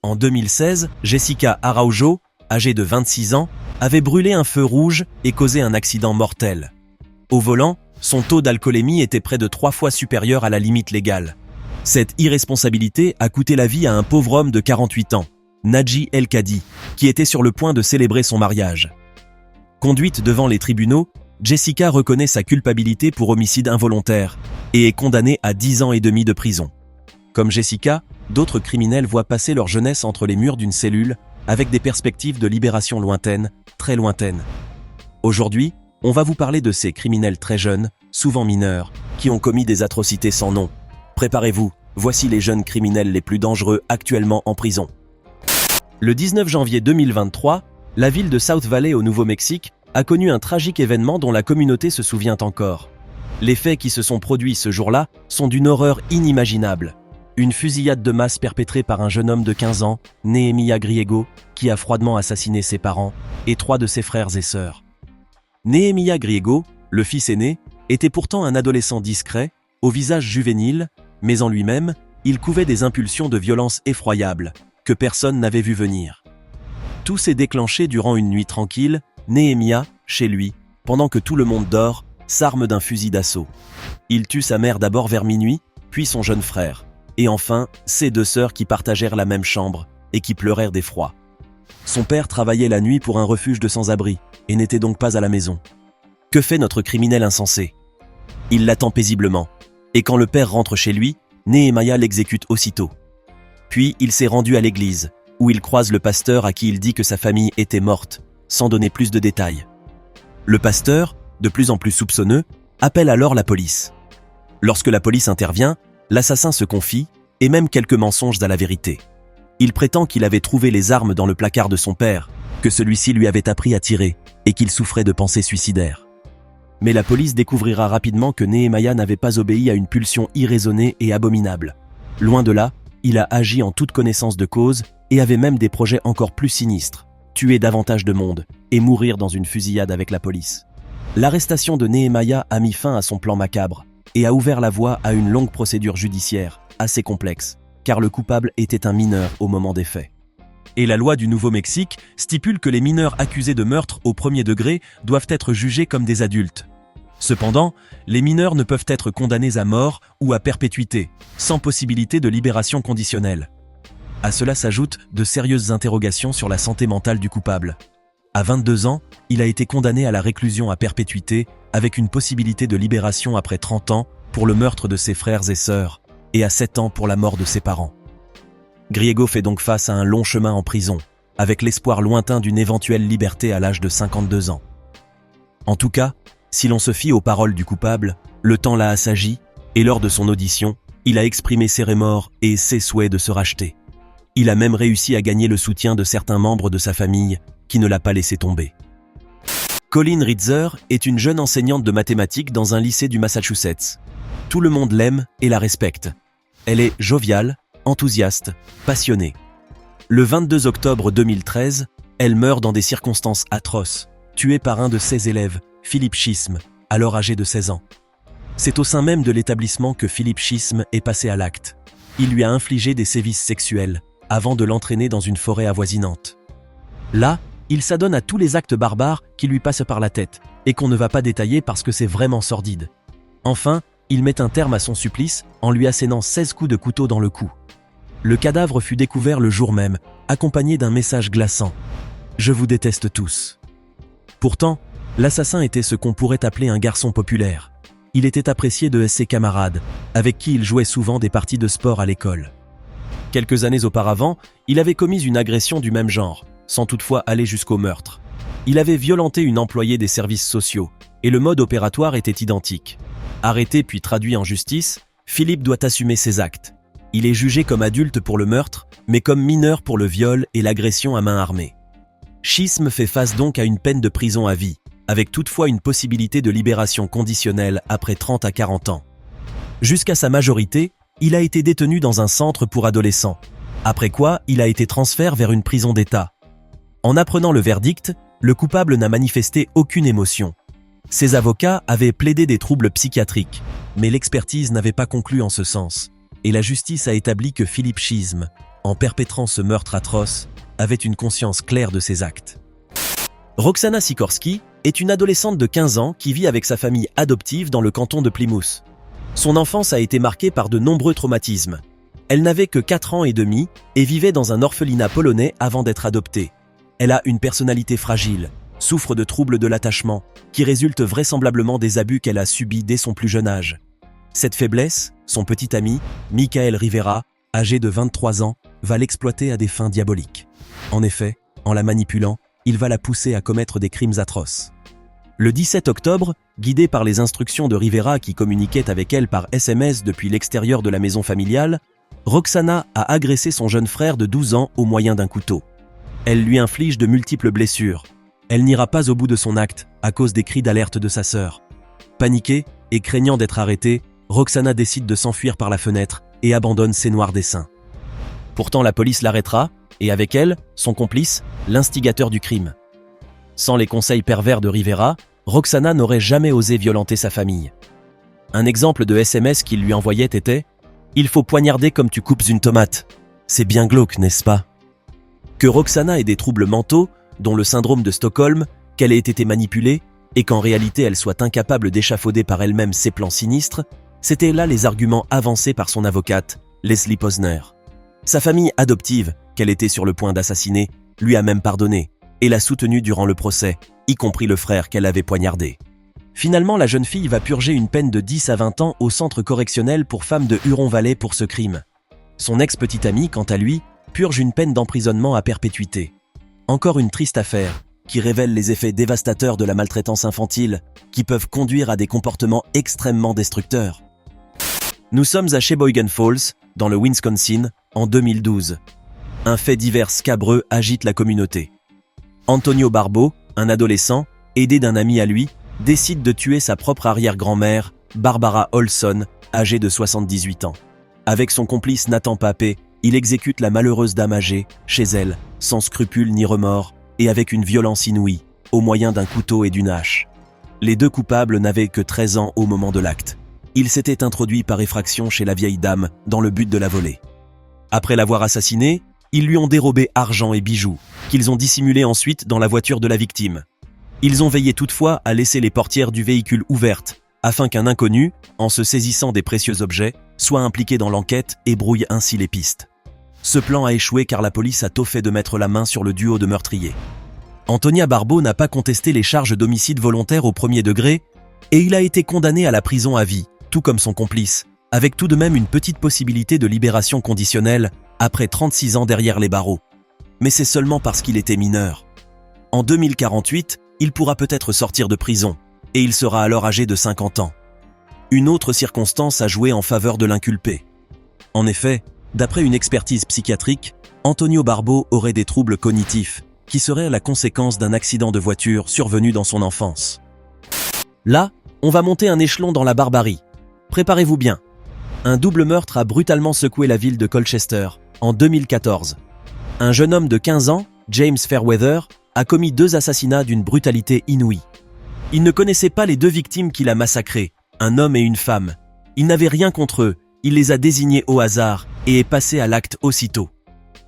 En 2016, Jessica Araujo, âgée de 26 ans, avait brûlé un feu rouge et causé un accident mortel. Au volant, son taux d'alcoolémie était près de 3 fois supérieur à la limite légale. Cette irresponsabilité a coûté la vie à un pauvre homme de 48 ans, Nadji El-Kadi, qui était sur le point de célébrer son mariage. Conduite devant les tribunaux, Jessica reconnaît sa culpabilité pour homicide involontaire et est condamnée à 10 ans et demi de prison. Comme Jessica, d'autres criminels voient passer leur jeunesse entre les murs d'une cellule avec des perspectives de libération lointaines, très lointaines. Aujourd'hui, on va vous parler de ces criminels très jeunes, souvent mineurs, qui ont commis des atrocités sans nom. Préparez-vous, voici les jeunes criminels les plus dangereux actuellement en prison. Le 19 janvier 2023, la ville de South Valley au Nouveau-Mexique a connu un tragique événement dont la communauté se souvient encore. Les faits qui se sont produits ce jour-là sont d'une horreur inimaginable. Une fusillade de masse perpétrée par un jeune homme de 15 ans, Nehemiah Griego, qui a froidement assassiné ses parents et 3 de ses frères et sœurs. Nehemiah Griego, le fils aîné, était pourtant un adolescent discret, au visage juvénile, mais en lui-même, il couvait des impulsions de violence effroyables, que personne n'avait vu venir. Tout s'est déclenché durant une nuit tranquille. Nehemiah, chez lui, pendant que tout le monde dort, s'arme d'un fusil d'assaut. Il tue sa mère d'abord vers minuit, puis son jeune frère, et enfin ses 2 sœurs qui partagèrent la même chambre et qui pleurèrent d'effroi. Son père travaillait la nuit pour un refuge de sans-abri et n'était donc pas à la maison. Que fait notre criminel insensé? Il l'attend paisiblement, et quand le père rentre chez lui, Nehemiah l'exécute aussitôt. Puis il s'est rendu à l'église, où il croise le pasteur à qui il dit que sa famille était morte, sans donner plus de détails. Le pasteur, de plus en plus soupçonneux, appelle alors la police. Lorsque la police intervient, l'assassin se confie, et même quelques mensonges à la vérité. Il prétend qu'il avait trouvé les armes dans le placard de son père, que celui-ci lui avait appris à tirer, et qu'il souffrait de pensées suicidaires. Mais la police découvrira rapidement que Nehemiah n'avait pas obéi à une pulsion irraisonnée et abominable. Loin de là, il a agi en toute connaissance de cause et avait même des projets encore plus sinistres, tuer davantage de monde et mourir dans une fusillade avec la police. L'arrestation de Nehemiah a mis fin à son plan macabre et a ouvert la voie à une longue procédure judiciaire, assez complexe, car le coupable était un mineur au moment des faits. Et la loi du Nouveau-Mexique stipule que les mineurs accusés de meurtre au premier degré doivent être jugés comme des adultes. Cependant, les mineurs ne peuvent être condamnés à mort ou à perpétuité, sans possibilité de libération conditionnelle. À cela s'ajoutent de sérieuses interrogations sur la santé mentale du coupable. À 22 ans, il a été condamné à la réclusion à perpétuité avec une possibilité de libération après 30 ans pour le meurtre de ses frères et sœurs et à 7 ans pour la mort de ses parents. Griego fait donc face à un long chemin en prison, avec l'espoir lointain d'une éventuelle liberté à l'âge de 52 ans. En tout cas, si l'on se fie aux paroles du coupable, le temps l'a assagi et lors de son audition, il a exprimé ses remords et ses souhaits de se racheter. Il a même réussi à gagner le soutien de certains membres de sa famille qui ne l'a pas laissé tomber. Colleen Ritzer est une jeune enseignante de mathématiques dans un lycée du Massachusetts. Tout le monde l'aime et la respecte. Elle est joviale, enthousiaste, passionnée. Le 22 octobre 2013, elle meurt dans des circonstances atroces, tuée par un de ses élèves, Philippe Schism, alors âgé de 16 ans. C'est au sein même de l'établissement que Philippe Schism est passé à l'acte. Il lui a infligé des sévices sexuels, avant de l'entraîner dans une forêt avoisinante. Là, il s'adonne à tous les actes barbares qui lui passent par la tête, et qu'on ne va pas détailler parce que c'est vraiment sordide. Enfin, il met un terme à son supplice en lui assénant 16 coups de couteau dans le cou. Le cadavre fut découvert le jour même, accompagné d'un message glaçant. « Je vous déteste tous ». Pourtant, l'assassin était ce qu'on pourrait appeler un garçon populaire. Il était apprécié de ses camarades, avec qui il jouait souvent des parties de sport à l'école. Quelques années auparavant, il avait commis une agression du même genre, sans toutefois aller jusqu'au meurtre. Il avait violenté une employée des services sociaux, et le mode opératoire était identique. Arrêté puis traduit en justice, Philippe doit assumer ses actes. Il est jugé comme adulte pour le meurtre, mais comme mineur pour le viol et l'agression à main armée. Schism fait face donc à une peine de prison à vie, avec toutefois une possibilité de libération conditionnelle après 30 à 40 ans. Jusqu'à sa majorité, il a été détenu dans un centre pour adolescents, après quoi il a été transféré vers une prison d'État. En apprenant le verdict, le coupable n'a manifesté aucune émotion. Ses avocats avaient plaidé des troubles psychiatriques, mais l'expertise n'avait pas conclu en ce sens, et la justice a établi que Philippe Schism, en perpétrant ce meurtre atroce, avait une conscience claire de ses actes. Roxana Sikorski est une adolescente de 15 ans qui vit avec sa famille adoptive dans le canton de Plymouth. Son enfance a été marquée par de nombreux traumatismes. Elle n'avait que 4 ans et demi et vivait dans un orphelinat polonais avant d'être adoptée. Elle a une personnalité fragile, souffre de troubles de l'attachement, qui résultent vraisemblablement des abus qu'elle a subis dès son plus jeune âge. Cette faiblesse, son petit ami, Michael Rivera, âgé de 23 ans, va l'exploiter à des fins diaboliques. En effet, en la manipulant, il va la pousser à commettre des crimes atroces. Le 17 octobre, guidée par les instructions de Rivera qui communiquait avec elle par SMS depuis l'extérieur de la maison familiale, Roxana a agressé son jeune frère de 12 ans au moyen d'un couteau. Elle lui inflige de multiples blessures. Elle n'ira pas au bout de son acte à cause des cris d'alerte de sa sœur. Paniquée et craignant d'être arrêtée, Roxana décide de s'enfuir par la fenêtre et abandonne ses noirs dessins. Pourtant, la police l'arrêtera, et avec elle, son complice, l'instigateur du crime. Sans les conseils pervers de Rivera, Roxana n'aurait jamais osé violenter sa famille. Un exemple de SMS qu'il lui envoyait était « Il faut poignarder comme tu coupes une tomate. C'est bien glauque, n'est-ce pas ?» Que Roxana ait des troubles mentaux, dont le syndrome de Stockholm, qu'elle ait été manipulée, et qu'en réalité elle soit incapable d'échafauder par elle-même ses plans sinistres, c'étaient là les arguments avancés par son avocate, Leslie Posner. Sa famille adoptive, qu'elle était sur le point d'assassiner, lui a même pardonné, et l'a soutenue durant le procès, y compris le frère qu'elle avait poignardé. Finalement, la jeune fille va purger une peine de 10 à 20 ans au centre correctionnel pour femmes de Huron-Valley pour ce crime. Son ex-petit ami, quant à lui, purge une peine d'emprisonnement à perpétuité. Encore une triste affaire, qui révèle les effets dévastateurs de la maltraitance infantile, qui peuvent conduire à des comportements extrêmement destructeurs. Nous sommes à Sheboygan Falls, dans le Wisconsin, en 2012. Un fait divers scabreux agite la communauté. Antonio Barbeau, un adolescent, aidé d'un ami à lui, décide de tuer sa propre arrière-grand-mère, Barbara Olson, âgée de 78 ans. Avec son complice Nathan Papé, il exécute la malheureuse dame âgée, chez elle, sans scrupules ni remords, et avec une violence inouïe, au moyen d'un couteau et d'une hache. Les deux coupables n'avaient que 13 ans au moment de l'acte. Ils s'étaient introduits par effraction chez la vieille dame, dans le but de la voler. Après l'avoir assassinée, ils lui ont dérobé argent et bijoux, qu'ils ont dissimulés ensuite dans la voiture de la victime. Ils ont veillé toutefois à laisser les portières du véhicule ouvertes, afin qu'un inconnu, en se saisissant des précieux objets, soit impliqué dans l'enquête et brouille ainsi les pistes. Ce plan a échoué car la police a tôt fait de mettre la main sur le duo de meurtriers. Antonia Barbeau n'a pas contesté les charges d'homicide volontaire au premier degré et il a été condamné à la prison à vie, tout comme son complice, avec tout de même une petite possibilité de libération conditionnelle après 36 ans derrière les barreaux. Mais c'est seulement parce qu'il était mineur. En 2048, il pourra peut-être sortir de prison et il sera alors âgé de 50 ans. Une autre circonstance a joué en faveur de l'inculpé. En effet, d'après une expertise psychiatrique, Antonio Barbeau aurait des troubles cognitifs qui seraient la conséquence d'un accident de voiture survenu dans son enfance. Là, on va monter un échelon dans la barbarie. Préparez-vous bien. Un double meurtre a brutalement secoué la ville de Colchester en 2014. Un jeune homme de 15 ans, James Fairweather, a commis 2 assassinats d'une brutalité inouïe. Il ne connaissait pas les 2 victimes qu'il a massacrées, un homme et une femme. Il n'avait rien contre eux, il les a désignés au hasard et est passé à l'acte aussitôt.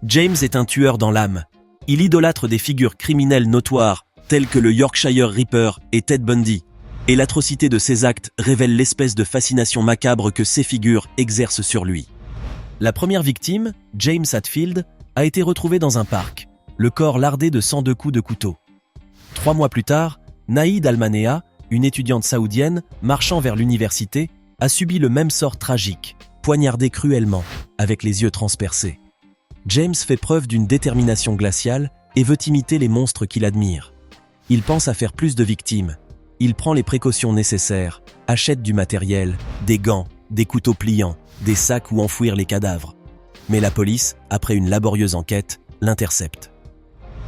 James est un tueur dans l'âme. Il idolâtre des figures criminelles notoires telles que le Yorkshire Ripper et Ted Bundy. Et l'atrocité de ses actes révèle l'espèce de fascination macabre que ces figures exercent sur lui. La première victime, James Hatfield, a été retrouvée dans un parc, le corps lardé de 102 coups de couteau. 3 mois plus tard, Naïd Almanea, une étudiante saoudienne marchant vers l'université, a subi le même sort tragique, poignardée cruellement, avec les yeux transpercés. James fait preuve d'une détermination glaciale et veut imiter les monstres qu'il admire. Il pense à faire plus de victimes. Il prend les précautions nécessaires, achète du matériel, des gants, des couteaux pliants, des sacs où enfouir les cadavres. Mais la police, après une laborieuse enquête, l'intercepte.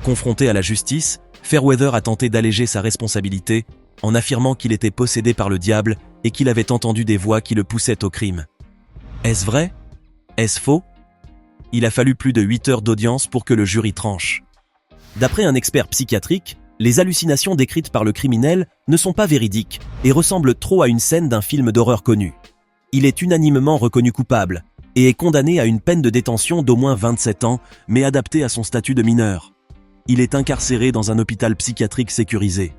Confronté à la justice, Fairweather a tenté d'alléger sa responsabilité en affirmant qu'il était possédé par le diable et qu'il avait entendu des voix qui le poussaient au crime. Est-ce vrai? Est-ce faux? Il a fallu plus de 8 heures d'audience pour que le jury tranche. D'après un expert psychiatrique, les hallucinations décrites par le criminel ne sont pas véridiques et ressemblent trop à une scène d'un film d'horreur connu. Il est unanimement reconnu coupable et est condamné à une peine de détention d'au moins 27 ans, mais adaptée à son statut de mineur. Il est incarcéré dans un hôpital psychiatrique sécurisé.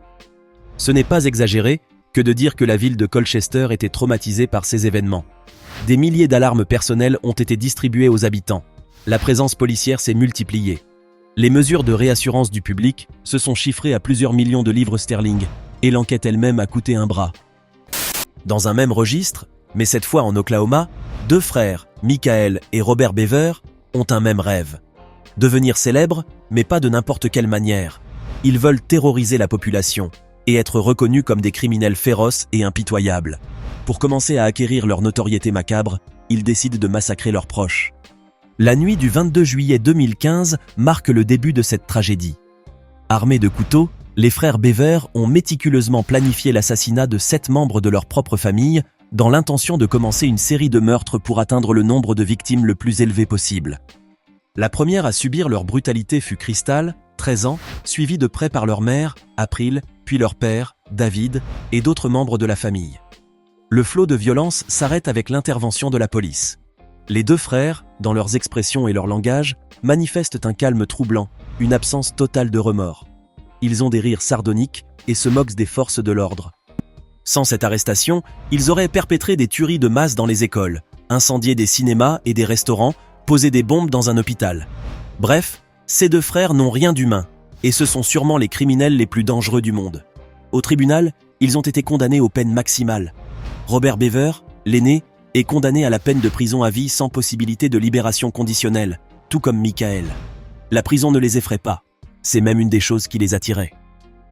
Ce n'est pas exagéré que de dire que la ville de Colchester était traumatisée par ces événements. Des milliers d'alarmes personnelles ont été distribuées aux habitants. La présence policière s'est multipliée. Les mesures de réassurance du public se sont chiffrées à plusieurs millions de livres sterling, et l'enquête elle-même a coûté un bras. Dans un même registre, mais cette fois en Oklahoma, deux frères, Michael et Robert Beaver, ont un même rêve. Devenir célèbres, mais pas de n'importe quelle manière. Ils veulent terroriser la population et être reconnus comme des criminels féroces et impitoyables. Pour commencer à acquérir leur notoriété macabre, ils décident de massacrer leurs proches. La nuit du 22 juillet 2015 marque le début de cette tragédie. Armés de couteaux, les frères Beaver ont méticuleusement planifié l'assassinat de 7 membres de leur propre famille dans l'intention de commencer une série de meurtres pour atteindre le nombre de victimes le plus élevé possible. La première à subir leur brutalité fut Crystal, 13 ans, suivie de près par leur mère, April, puis leur père, David, et d'autres membres de la famille. Le flot de violence s'arrête avec l'intervention de la police. Les deux frères, dans leurs expressions et leur langage, manifestent un calme troublant, une absence totale de remords. Ils ont des rires sardoniques et se moquent des forces de l'ordre. Sans cette arrestation, ils auraient perpétré des tueries de masse dans les écoles, incendié des cinémas et des restaurants, posé des bombes dans un hôpital. Bref, ces deux frères n'ont rien d'humain, et ce sont sûrement les criminels les plus dangereux du monde. Au tribunal, ils ont été condamnés aux peines maximales. Robert Beaver, l'aîné, est condamné à la peine de prison à vie sans possibilité de libération conditionnelle, tout comme Michael. La prison ne les effraie pas, c'est même une des choses qui les attirait.